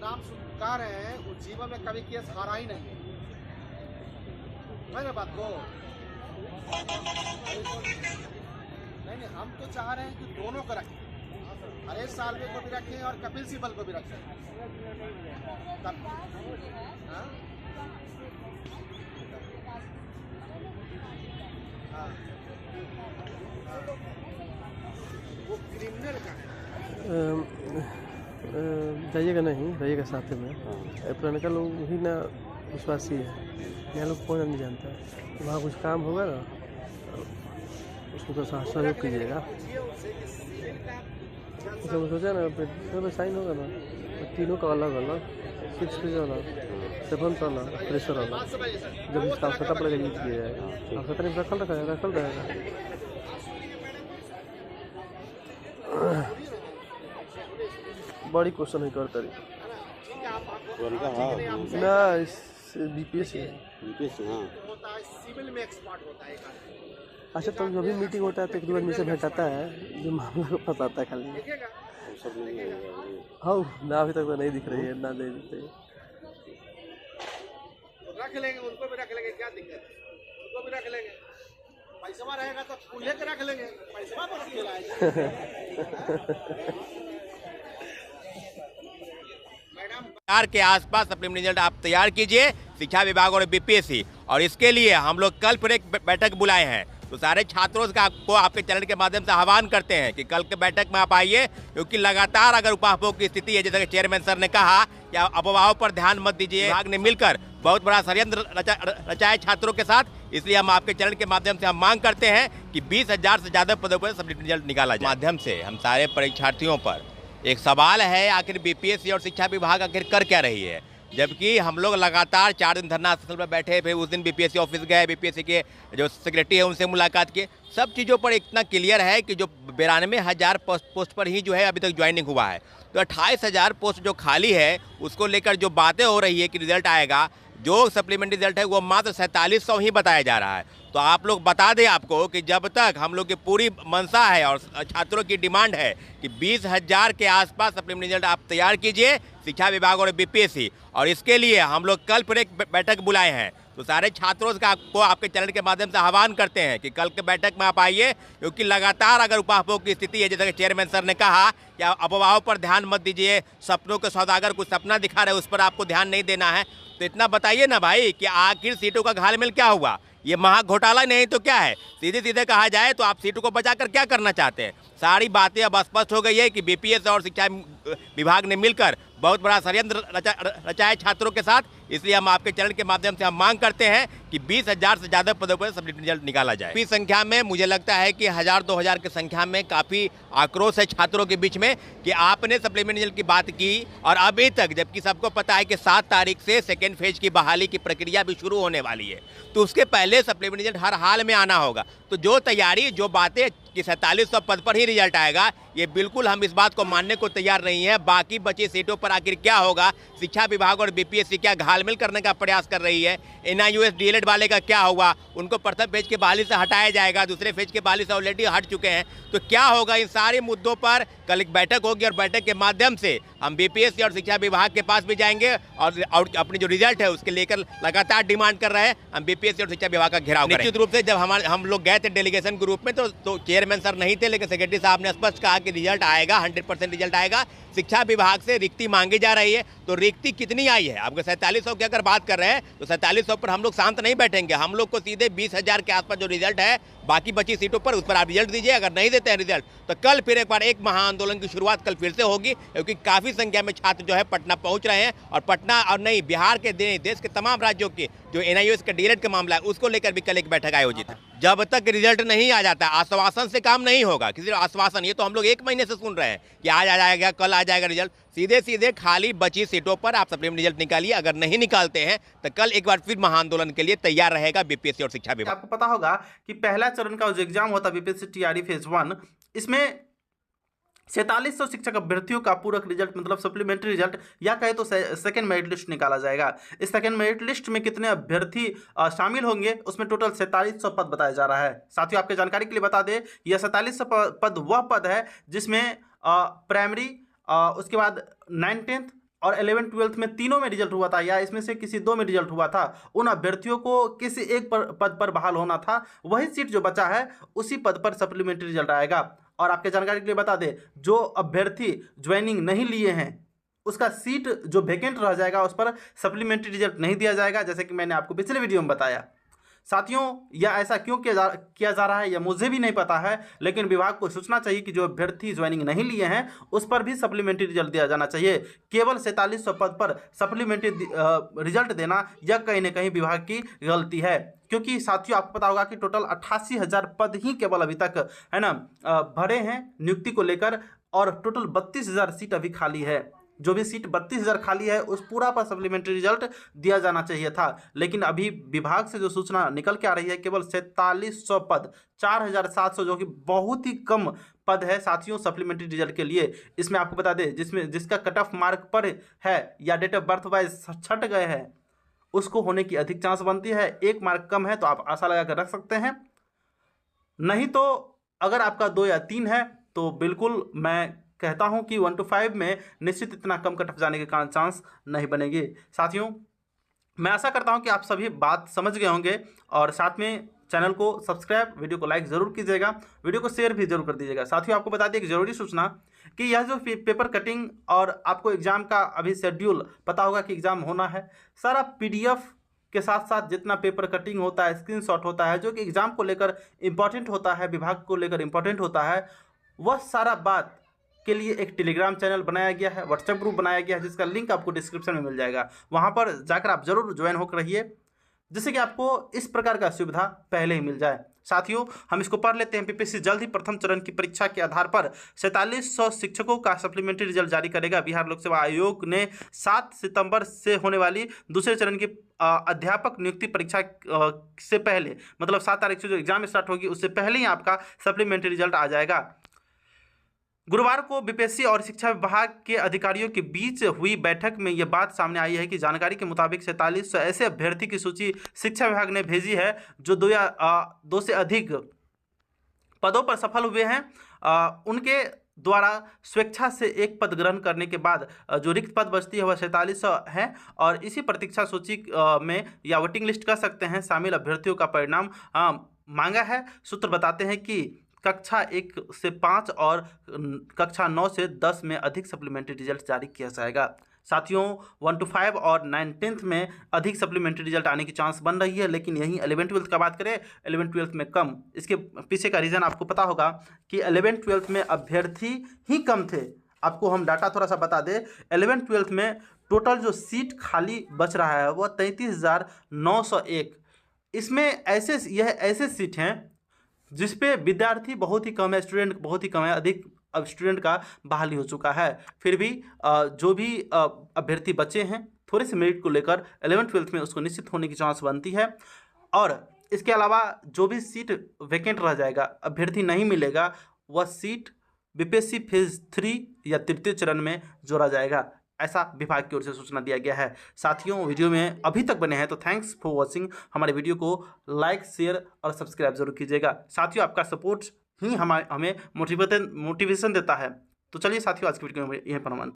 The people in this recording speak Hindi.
नाम सुनकार हैं, वो जीवन में कभी केस हारा ही नहीं है ना बात को। नहीं, हम तो चाह रहे हैं कि दोनों को रखें, हरेश सालवे को भी रखें और कपिल सिब्बल को भी रखें। तब हाँ? हाँ। वो क्रिमिनल का जाइएगा नहीं, रहिएगा साथ में। पुराने लोग ही ना विश्वासी है, यहाँ लोग कौन नहीं जानता है। वहाँ कुछ काम होगा ना, उसको तो सहयोग कीजिएगा। उसमें सोचा ना पे साइन होगा ना, तीनों का अलग अलग 6 पेज वाला, 7 वाला, प्रेशर वाला। जब इसका आवश्यकता पड़ेगा यूज किया जाएगा। आवश्यकता नहीं रखल रहेगा। बड़ी क्वेश्चन है कर करी ना, बीपीएस है। हाँ। सिविल में एक्सपर्ट होता है। अच्छा, तो जो भी मीटिंग होता है तो एक दो आदमी से भेटाता है जो मामला को फंसाता है खाली। हाँ ना, अभी तक तो नहीं दिख रही है ना, नहीं दिख रही है। रख लेंगे, उनको भी रख लेंगे, क्या दिक्कत है, उनको भी रख लेंगे। पैसा रहेगा तो फूल लेकर रख लेंगे, पैसा पर के आसपास सप्लीमेंट्री रिजल्ट आप तैयार कीजिए, शिक्षा विभाग और बीपीएससी। और इसके लिए हम लोग कल फिर एक बैठक बुलाए हैं, तो सारे छात्रों को आपके चैनल के माध्यम से आह्वान करते हैं कि कल के बैठक में आप आइए, क्योंकि लगातार अगर उपाभोग की स्थिति है, जैसा कि चेयरमैन सर ने कहा कि अफवाहों पर ध्यान मत दीजिए। विभाग ने मिलकर बहुत बड़ा षड्यंत्र रचाए छात्रों के साथ, इसलिए हम आपके चैनल के माध्यम से हम मांग करते हैं कि 20,000 से ज्यादा पदों पर सप्लीमेंट्री रिजल्ट निकाला जाए। माध्यम से हम सारे परीक्षार्थियों पर एक सवाल है, आखिर बीपीएससी और शिक्षा विभाग आखिर कर क्या रही है, जबकि हम लोग लगातार 4 दिन धरना स्थल पर बैठे, फिर उस दिन बीपीएससी ऑफिस गए, बीपीएससी के जो सेक्रेटरी है उनसे मुलाकात किए। सब चीज़ों पर इतना क्लियर है कि जो 92,000 पोस्ट पर ही जो है अभी तक ज्वाइनिंग हुआ है, तो 28,000 पोस्ट जो खाली है उसको लेकर जो बातें हो रही है कि रिजल्ट आएगा, जो सप्लीमेंट्री रिजल्ट है वो मात्र 4700 ही बताया जा रहा है। तो आप लोग बता दें आपको कि जब तक हम लोग की पूरी मंशा है और छात्रों की डिमांड है कि 20,000 के आसपास सप्लीमेंट्री रिजल्ट आप तैयार कीजिए, शिक्षा विभाग और बीपीएससी। और इसके लिए हम लोग कल फिर एक बैठक बुलाए हैं, तो सारे छात्रों को आपके चैनल के माध्यम से आह्वान करते हैं कि कल के बैठक में आप आइए, क्योंकि लगातार अगर उपाभोग की स्थिति है, जैसा कि चेयरमैन सर ने कहा कि अफवाहों पर ध्यान मत दीजिए, सपनों के सौदागर कुछ सपना दिखा रहे उस पर आपको ध्यान नहीं देना है। तो इतना बताइए ना भाई कि आखिर सीटों का घालमेल क्या हुआ, ये महा घोटाला नहीं तो क्या है। सीधे सीधे कहा जाए तो आप सीटों को बचाकर क्या करना चाहते हैं। सारी बातें अब स्पष्ट हो गई है कि बीपीएस और शिक्षा विभाग ने मिलकर बहुत बड़ा षड्यंत्र रचाए छात्रों के साथ, इसलिए हम आपके चैनल के माध्यम से हम मांग करते हैं कि 20,000 से ज़्यादा पदों पर सप्लीमेंट्री रिजल्ट निकाला जाए। इस संख्या में मुझे लगता है कि 1000-2000 की संख्या में काफ़ी आक्रोश है छात्रों के बीच में कि आपने सप्लीमेंट्री रिजल्ट की बात की और अभी तक, जबकि सबको पता है कि 7 तारीख से सेकेंड फेज की बहाली की प्रक्रिया भी शुरू होने वाली है, तो उसके पहले सप्लीमेंट्री रिजल्ट हर हाल में आना होगा। तो जो तैयारी, जो बातें कि 4700 पद पर ही रिजल्ट आएगा, ये बिल्कुल हम इस बात को मानने को तैयार नहीं है। बाकी बची सीटों पर आखिर क्या होगा, शिक्षा विभाग और बीपीएससी क्या घालमेल करने का प्रयास कर रही है, एनआईयूएस डीएलएड वाले का क्या होगा, उनको प्रथम फेज के बहाली से हटाया जाएगा, दूसरे फेज के बहाली से ऑलरेडी हट चुके हैं, तो क्या होगा। इन सारे मुद्दों पर कल एक बैठक होगी और बैठक के माध्यम से हम बीपीएससी और शिक्षा विभाग के पास भी जाएंगे और अपनी जो रिजल्ट है उसके लेकर लगातार डिमांड कर रहे हैं। हम बीपीएससी और शिक्षा विभाग का घेराव करेंगे। निश्चित रूप से जब हम लोग गए थे डेलीगेशन के रूप में तो चेयरमैन सर नहीं थे, लेकिन सेक्रेटरी साहब ने स्पष्ट कहा कि रिजल्ट आएगा, 100% रिजल्ट आएगा। शिक्षा विभाग से रिक्ति मांगी जा रही है, तो रिक्ति कितनी आई है, आपको 4700 की अगर बात कर रहे हैं तो 4700 पर हम लोग शांत नहीं बैठेंगे। हम लोग को सीधे 20,000 के आसपास जो रिजल्ट है, बाकी बची सीटों पर उस पर आप रिजल्ट दीजिए। अगर नहीं देते हैं रिजल्ट तो कल फिर एक बार एक महाआंदोलन की शुरुआत कल फिर से होगी, क्योंकि काफ़ी संख्या में छात्र जो है पटना पहुंच रहे हैं और पटना और नहीं बिहार के देश के तमाम राज्यों के जो एनआईयूएस का डीएलएड का मामला है उसको लेकर भी कल एक बैठक आयोजित है। जब तक रिजल्ट नहीं आ जाता, आश्वासन से काम नहीं होगा, किसी आश्वासन, ये तो हम लोग 1 महीने से सुन रहे हैं कि आज आ जाएगा, कल आ जाएगा रिजल्ट। सीधे सीधे खाली बची सीटों पर आप सप्लीमेंट्री रिजल्ट निकालिए। अगर नहीं निकालते हैं तो कल एक बार फिर महाआंदोलन के लिए तैयार रहेगा बीपीएससी और शिक्षा विभाग। आपको पता होगा कि पहला चरण का जो एग्जाम होता है बीपीएससी टीआरई फेज 1, इसमें 4700 शिक्षक अभ्यर्थियों का पूरक रिजल्ट मतलब सप्लीमेंट्री रिजल्ट या कहे तो सेकंड मेरिट लिस्ट निकाला जाएगा। इस सेकंड मेरिट लिस्ट में कितने अभ्यर्थी शामिल होंगे, उसमें टोटल 4700 पद बताया जा रहा है। साथियों, आपके जानकारी के लिए बता दें, यह 4700 पद वह पद है जिसमें प्राइमरी, उसके बाद 9th 10th और 11th-12th में तीनों में रिजल्ट हुआ था या इसमें से किसी 2 में रिजल्ट हुआ था, उन अभ्यर्थियों को किसी एक पद पर बहाल होना था, वही सीट जो बचा है उसी पद पर सप्लीमेंट्री रिजल्ट आएगा। और आपके जानकारी के लिए बता दें, जो अभ्यर्थी ज्वाइनिंग नहीं लिए हैं उसका सीट जो वैकेंट रह जाएगा उस पर सप्लीमेंट्री रिजल्ट नहीं दिया जाएगा, जैसे कि मैंने आपको पिछले वीडियो में बताया। साथियों, यह ऐसा क्यों किया जा रहा है यह मुझे भी नहीं पता है, लेकिन विभाग को सोचना चाहिए कि जो अभ्यर्थी ज्वाइनिंग नहीं लिए हैं उस पर भी सप्लीमेंट्री रिजल्ट दिया जाना चाहिए। केवल 4700 पद पर सप्लीमेंट्री रिजल्ट देना यह कहीं ना कहीं विभाग की गलती है, क्योंकि साथियों आपको पता होगा कि टोटल 88,000 पद ही केवल अभी तक है ना भरे हैं नियुक्ति को लेकर, और टोटल 32,000 सीट अभी खाली है। जो भी सीट 32,000 खाली है उस पूरा पर सप्लीमेंट्री रिजल्ट दिया जाना चाहिए था, लेकिन अभी विभाग से जो सूचना निकल के आ रही है केवल 4700 पद, 4,700 जो कि बहुत ही कम पद है साथियों सप्लीमेंट्री रिजल्ट के लिए। इसमें आपको बता दें जिसका कट ऑफ मार्क पर है या डेट ऑफ बर्थ वाइज छट गए हैं उसको होने की अधिक चांस बनती है। 1 मार्क कम है तो आप आशा लगा कर रख सकते हैं, नहीं तो अगर आपका 2 या 3 है तो बिल्कुल मैं कहता हूं कि 1 to 5 में निश्चित इतना कम कट ऑफ जाने के कारण चांस नहीं बनेंगे। साथियों, मैं आशा करता हूं कि आप सभी बात समझ गए होंगे, और साथ में चैनल को सब्सक्राइब, वीडियो को लाइक ज़रूर कीजिएगा, वीडियो को शेयर भी जरूर कर दीजिएगा। साथियों, आपको बता दें एक ज़रूरी सूचना कि यह जो पेपर कटिंग और आपको एग्ज़ाम का अभी शेड्यूल पता होगा कि एग्ज़ाम होना है, सारा PDF के साथ साथ जितना पेपर कटिंग होता है, स्क्रीनशॉट होता है जो कि एग्ज़ाम को लेकर इंपॉर्टेंट होता है, विभाग को लेकर इंपॉर्टेंट होता है, वह सारा बात के लिए एक टेलीग्राम चैनल बनाया गया है, व्हाट्सएप ग्रुप बनाया गया है, जिसका लिंक आपको डिस्क्रिप्शन में मिल जाएगा। वहां पर जाकर आप जरूर ज्वाइन होकर रहिए, जिससे कि आपको इस प्रकार का सुविधा पहले ही मिल जाए। साथियों, हम इसको पढ़ लेते हैं। PPSC जल्द ही प्रथम चरण की परीक्षा के आधार पर 4700 शिक्षकों का सप्लीमेंट्री रिजल्ट जारी करेगा। बिहार लोक सेवा आयोग ने 7 सितंबर से होने वाली दूसरे चरण की अध्यापक नियुक्ति परीक्षा से पहले, मतलब 7 तारीख से जो एग्जाम स्टार्ट होगी उससे पहले ही आपका सप्लीमेंट्री रिजल्ट आ जाएगा। गुरुवार को BPSC और शिक्षा विभाग के अधिकारियों के बीच हुई बैठक में यह बात सामने आई है कि जानकारी के मुताबिक 4700 ऐसे अभ्यर्थी की सूची शिक्षा विभाग ने भेजी है जो 2 या 2 से अधिक पदों पर सफल हुए हैं। उनके द्वारा स्वेच्छा से एक पद ग्रहण करने के बाद जो रिक्त पद बचती है वह 4700 है, और इसी प्रतीक्षा सूची में या वोटिंग लिस्ट कह सकते हैं शामिल अभ्यर्थियों का परिणाम मांगा है। सूत्र बताते हैं कि कक्षा 1 से 5 और कक्षा 9 से 10 में अधिक सप्लीमेंट्री रिजल्ट जारी किया जाएगा। साथियों, 1 to 5 और 9th में अधिक सप्लीमेंट्री रिजल्ट आने की चांस बन रही है, लेकिन यहीं 11th-12th का बात करें 11th-12th में कम। इसके पीछे का रीज़न आपको पता होगा कि 11th-12th में अभ्यर्थी ही कम थे। आपको हम डाटा थोड़ा सा बता दें, 11th-12th में टोटल जो सीट खाली बच रहा है वह 33,901। इसमें ऐसे सीट हैं जिस पे विद्यार्थी बहुत ही कम है, स्टूडेंट बहुत ही कम है, अधिक अब स्टूडेंट का बहाली हो चुका है। फिर भी जो भी अभ्यर्थी बचे हैं थोड़े से मेरिट को लेकर 11th-12th में उसको निश्चित होने की चांस बनती है। और इसके अलावा जो भी सीट वैकेंट रह जाएगा, अभ्यर्थी नहीं मिलेगा, वह सीट BPSC फेज 3 या तृतीय चरण में जोड़ा जाएगा, ऐसा विभाग की ओर से सूचना दिया गया है। साथियों, वीडियो में अभी तक बने हैं तो थैंक्स फॉर वॉचिंग। हमारे वीडियो को लाइक, शेयर और सब्सक्राइब जरूर कीजिएगा। साथियों, आपका सपोर्ट ही हमें मोटिवेशन देता है। तो चलिए साथियों, आज की वीडियो में यहीं पर हम